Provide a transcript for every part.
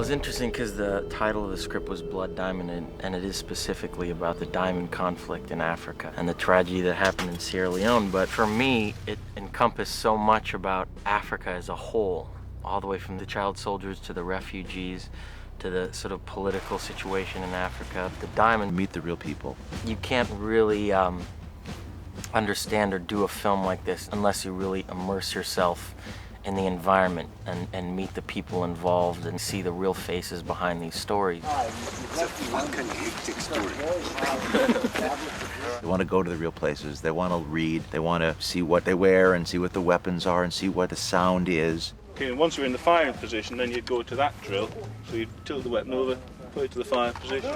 Well, it's interesting because the title of the script was Blood Diamond, and it is specifically about the diamond conflict in Africa and the tragedy that happened in Sierra Leone. But for me, it encompassed so much about Africa as a whole, all the way from the child soldiers to the refugees to the sort of political situation in Africa. The diamond. Meet the real people. You can't really understand or do a film like this unless you really immerse yourself in the environment and meet the people involved and see the real faces behind these stories. It's a fucking hectic story. They want to go to the real places. They want to read. They want to see what they wear and see what the weapons are and see what the sound is. Okay, and once you're in the firing position, then you'd go to that drill. So you'd tilt the weapon over, put it to the firing position.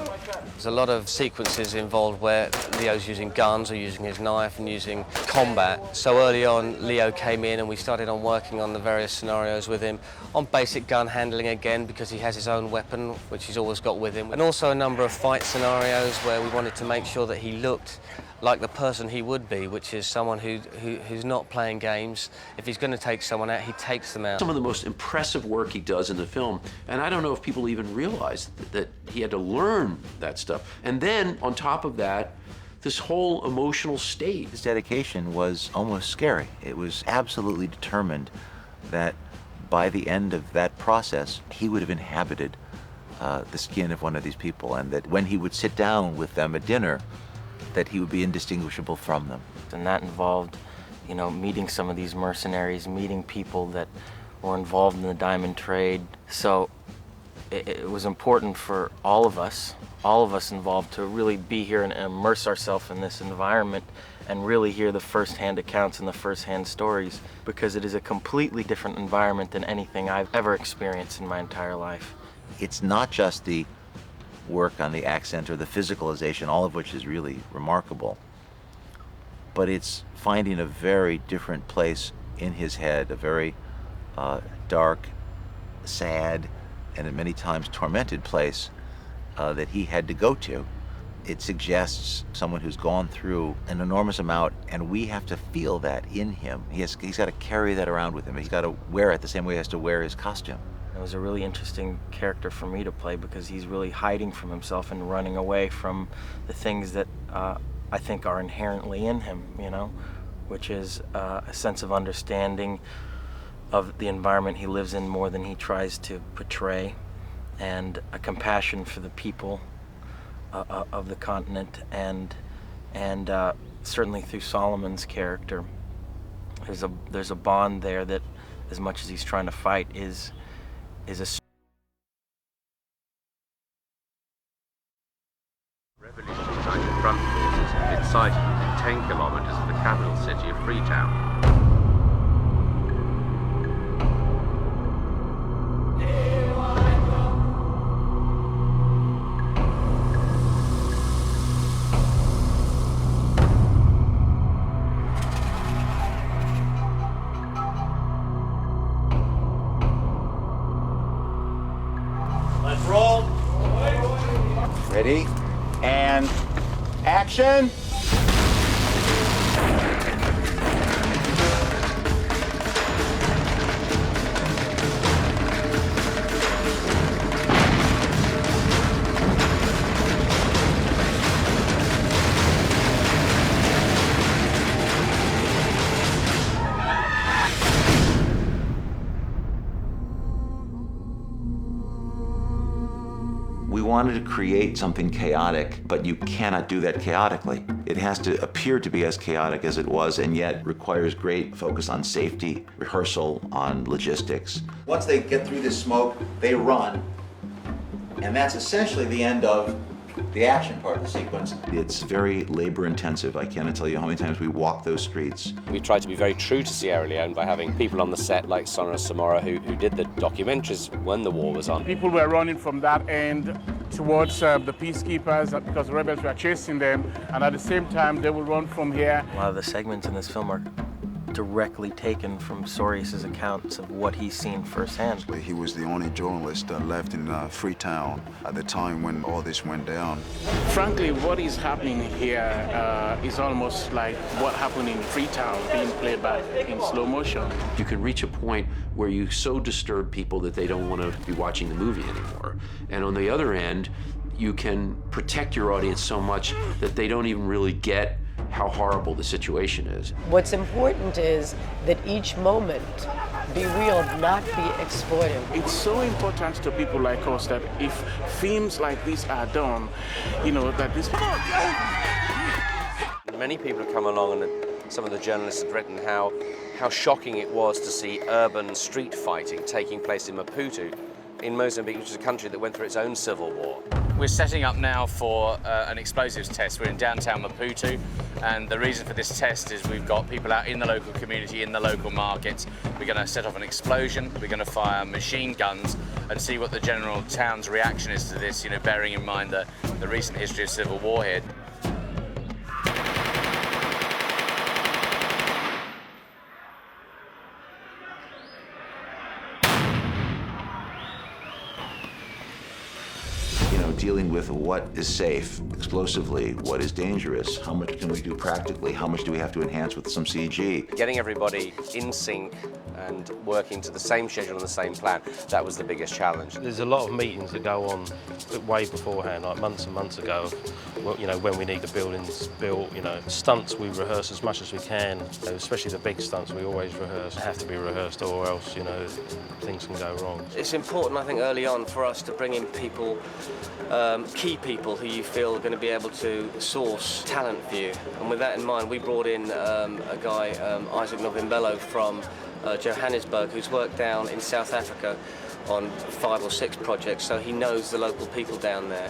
There's a lot of sequences involved where Leo's using guns or using his knife and using combat. So early on, Leo came in and we started on working on the various scenarios with him on basic gun handling again because he has his own weapon, which he's always got with him. And also a number of fight scenarios where we wanted to make sure that he looked like the person he would be, which is someone who's not playing games. If he's going to take someone out, he takes them out. Some of the most impressive work he does in the film, and I don't know if people even realize that he had to learn that stuff. And then, on top of that, this whole emotional state. His dedication was almost scary. It was absolutely determined that by the end of that process, he would have inhabited the skin of one of these people, and that when he would sit down with them at dinner, that he would be indistinguishable from them. And that involved, you know, meeting some of these mercenaries, meeting people that were involved in the diamond trade. So it was important for all of us involved to really be here and immerse ourselves in this environment and really hear the first-hand accounts and the first-hand stories, because it is a completely different environment than anything I've ever experienced in my entire life. It's not just the work on the accent or the physicalization, all of which is really remarkable, but it's finding a very different place in his head, a very dark, sad, and at many times tormented place that he had to go to. It suggests someone who's gone through an enormous amount, and we have to feel that in him. He's got to carry that around with him. He's got to wear it the same way he has to wear his costume. It was a really interesting character for me to play because he's really hiding from himself and running away from the things that I think are inherently in him, you know, which is a sense of understanding of the environment he lives in more than he tries to portray, and a compassion for the people of the continent, and certainly through Solomon's character, there's a bond there that, as much as he's trying to fight, is a Revolutionary United Front forces have been sighted within 10 kilometers of the capital city of Freetown. Let's roll. Ready? And action! We wanted to create something chaotic, but you cannot do that chaotically. It has to appear to be as chaotic as it was, and yet requires great focus on safety, rehearsal, on logistics. Once they get through this smoke, they run, and that's essentially the end of the action part of the sequence. It's very labor-intensive. I cannot tell you how many times we walk those streets. We tried to be very true to Sierra Leone by having people on the set like Sonra Samora who did the documentaries when the war was on. People were running from that end towards the peacekeepers because the rebels were chasing them, and at the same time they will run from here. A lot of the segments in this film are directly taken from Sorius's accounts of what he's seen firsthand. He was the only journalist left in Freetown at the time when all this went down. Frankly, what is happening here is almost like what happened in Freetown being played back in slow motion. You can reach a point where you so disturb people that they don't want to be watching the movie anymore. And on the other end, you can protect your audience so much that they don't even really get how horrible the situation is. What's important is that each moment be real, not be exploitive. It's so important to people like us that if films like this are done, you know, that this... Many people have come along, and some of the journalists have written how shocking it was to see urban street fighting taking place in Maputo, in Mozambique, which is a country that went through its own civil war. We're setting up now for an explosives test. We're in downtown Maputo, and the reason for this test is we've got people out in the local community, in the local markets. We're going to set off an explosion, we're going to fire machine guns and see what the general town's reaction is to this, you know, bearing in mind the recent history of civil war here. Dealing with what is safe explosively, what is dangerous, how much can we do practically, how much do we have to enhance with some CG. Getting everybody in sync and working to the same schedule and the same plan, that was the biggest challenge. There's a lot of meetings that go on way beforehand, like months and months ago, you know, when we need the buildings built, you know. Stunts we rehearse as much as we can, you know, especially the big stunts we always rehearse, have to be rehearsed or else, you know, things can go wrong. It's important, I think, early on for us to bring in people, key people who you feel are going to be able to source talent for you. And with that in mind, we brought in a guy, Isaac Novimbelo from Johannesburg, who's worked down in South Africa on 5 or 6 projects, so he knows the local people down there.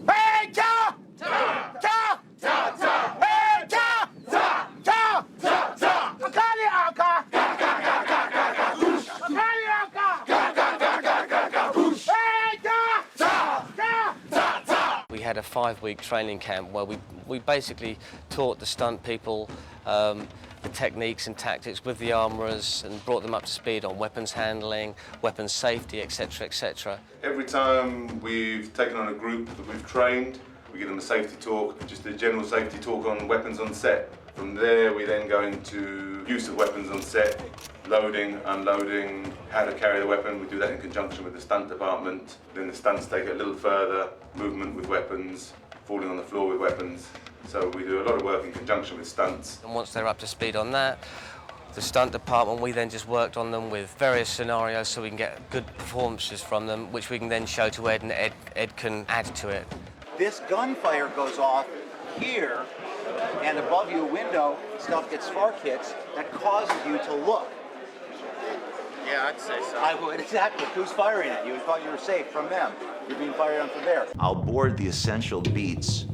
Hey, ta! Ta! Ta! Ta! Ta! Hey, ta! Ta! Ta! Ta! Ta! Akali aka! Ga ga ga ga ga ga! Akali aka! Ga ga ga ga ga ga! Hey, ta! Ta! Ta! Ta! Ta! We had a 5-week training camp where we basically taught the stunt people the techniques and tactics with the armourers and brought them up to speed on weapons handling, weapons safety, etc., etc. Every time we've taken on a group that we've trained, we give them a safety talk, just a general safety talk on weapons on set. From there, we then go into use of weapons on set, loading, unloading, how to carry the weapon. We do that in conjunction with the stunt department. Then the stunts take it a little further, movement with weapons, falling on the floor with weapons. So we do a lot of work in conjunction with stunts. And once they're up to speed on that, the stunt department, we then just worked on them with various scenarios so we can get good performances from them, which we can then show to Ed, and Ed can add to it. This gunfire goes off here, and above you, a window, stuff gets spark hits that causes you to look. Yeah, I'd say so. I would, exactly. Who's firing at you? You thought you were safe from them. You're being fired on from there. I'll board the essential beats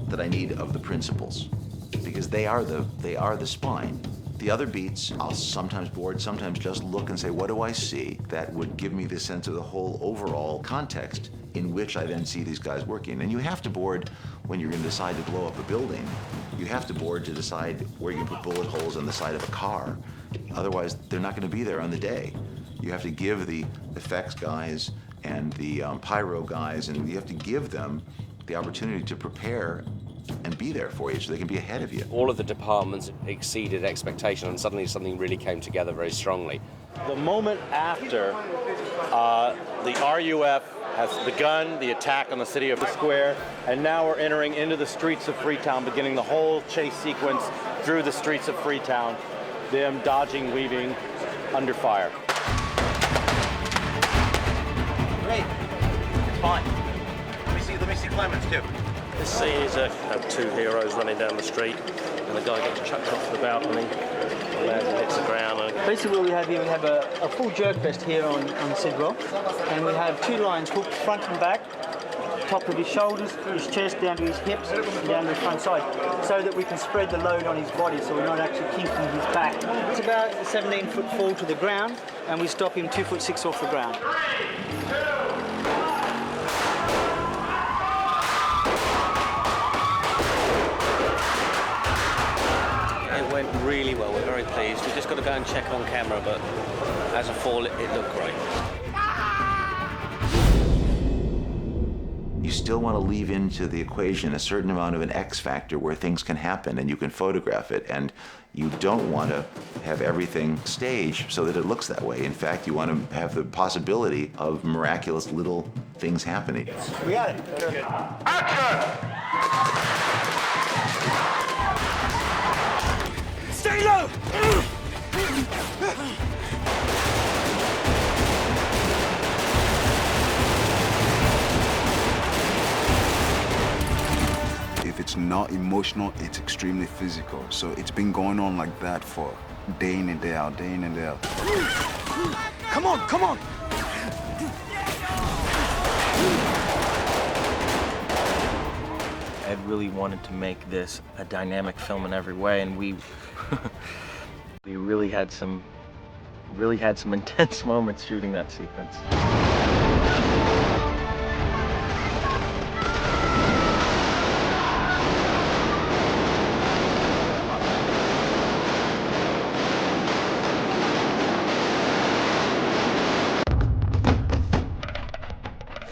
that I need of the principles, because they are the spine. The other beats, I'll sometimes board, sometimes just look and say, what do I see that would give me the sense of the whole overall context in which I then see these guys working. And you have to board when you're going to decide to blow up a building. You have to board to decide where you put bullet holes on the side of a car. Otherwise, they're not going to be there on the day. You have to give the effects guys and the pyro guys, and you have to give them the opportunity to prepare and be there for you so they can be ahead of you. All of the departments exceeded expectation, and suddenly something really came together very strongly. The moment after the RUF has begun the attack on the city of the square, and now we're entering into the streets of Freetown, beginning the whole chase sequence through the streets of Freetown, them dodging, weaving, under fire. Great. It's fine. Let me see Clemens too. This scene is two heroes running down the street, and the guy gets chucked off the balcony, lands and hits the ground. Basically what we have here, we have a full jerk vest here on Sidwell, and we have 2 lines hooked front and back, top of his shoulders, his chest, down to his hips, and down to the front side, so that we can spread the load on his body, so we're not actually kinking his back. It's about a 17-foot fall to the ground, and we stop him 2'6" off the ground. It went really well. We're very pleased. We've just got to go and check on camera, but as a fall, it looked great. You still want to leave into the equation a certain amount of an X factor where things can happen and you can photograph it, and you don't want to have everything staged so that it looks that way. In fact, you want to have the possibility of miraculous little things happening. We got it. Stay low! If it's not emotional, it's extremely physical. So it's been going on like that for day in and day out, day in and day out. Come on, come on! Ed really wanted to make this a dynamic film in every way, and we we really had some intense moments shooting that sequence.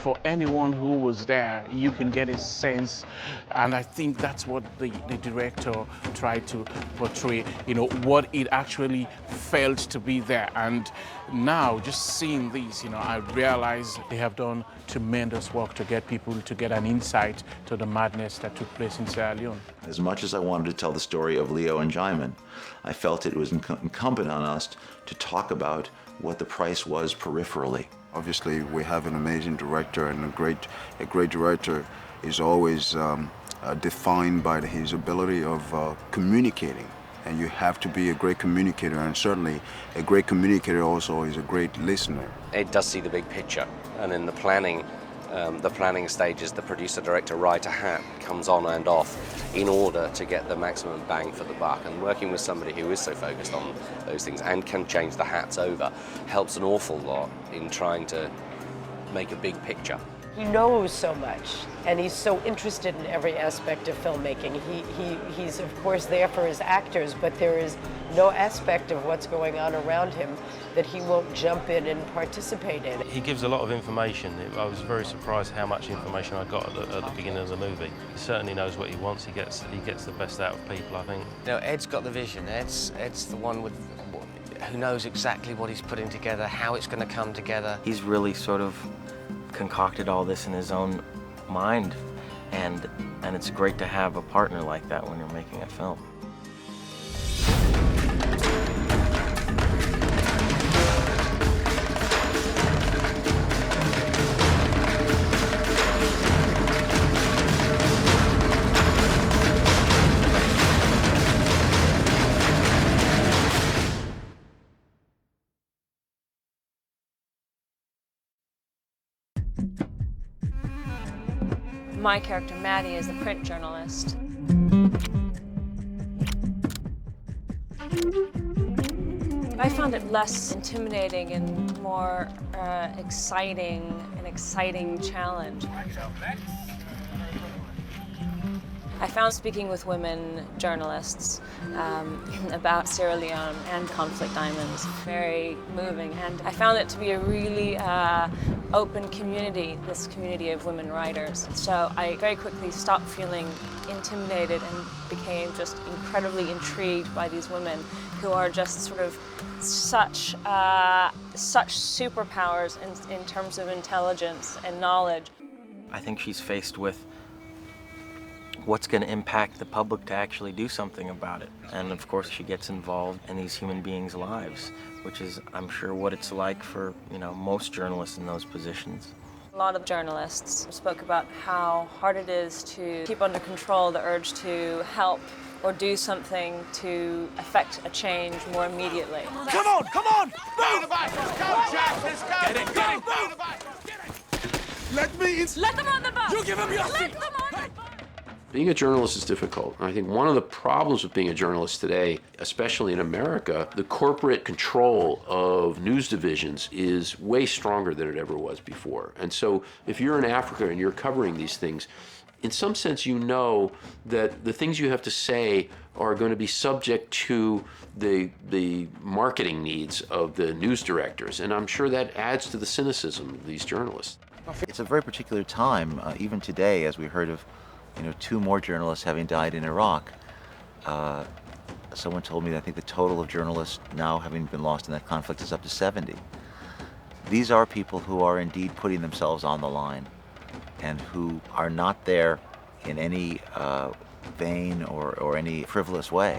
For anyone who was there, you can get a sense, and I think that's what the director tried to portray, you know, what it actually felt to be there. And now, just seeing these, you know, I realize they have done tremendous work to get people to get an insight to the madness that took place in Sierra Leone. As much as I wanted to tell the story of Leo and Djimon, I felt it was incumbent on us to talk about what the price was peripherally. Obviously, we have an amazing director, and a great director is always defined by his ability of communicating. And you have to be a great communicator, and certainly a great communicator also is a great listener. Ed does see the big picture, and in the planning stages, the producer, director, writer hat comes on and off in order to get the maximum bang for the buck. And working with somebody who is so focused on those things and can change the hats over helps an awful lot in trying to make a big picture. He knows so much, and he's so interested in every aspect of filmmaking. He's of course there for his actors, but there is no aspect of what's going on around him that he won't jump in and participate in. He gives a lot of information. I was very surprised how much information I got at the beginning of the movie. He certainly knows what he wants. He gets the best out of people, I think. You know, Ed's got the vision. Ed's the one who knows exactly what he's putting together, how it's going to come together. He's really sort of concocted all this in his own mind, and it's great to have a partner like that when you're making a film. My character, Maddie, is a print journalist. I found it less intimidating and more exciting challenge. I found speaking with women journalists about Sierra Leone and conflict diamonds very moving, and I found it to be a really open community, this community of women writers. So I very quickly stopped feeling intimidated and became just incredibly intrigued by these women who are just sort of such superpowers in terms of intelligence and knowledge. I think she's faced with what's going to impact the public to actually do something about it. And of course she gets involved in these human beings' lives, which is, I'm sure, what it's like for, you know, most journalists in those positions. A lot of journalists spoke about how hard it is to keep under control the urge to help or do something to affect a change more immediately. Come on, come on! Move! Let's go, Jack, let's go! Get it, get it! Let me in! Let them on the bus! You give him your seat! Let them on the bus! Being a journalist is difficult. I think one of the problems with being a journalist today, especially in America, the corporate control of news divisions is way stronger than it ever was before. And so if you're in Africa and you're covering these things, in some sense, you know that the things you have to say are going to be subject to the marketing needs of the news directors, and I'm sure that adds to the cynicism of these journalists. It's a very particular time, even today, as we heard of, 2 more journalists having died in Iraq. Someone told me that I think the total of journalists now having been lost in that conflict is up to 70. These are people who are indeed putting themselves on the line and who are not there in any vain or any frivolous way.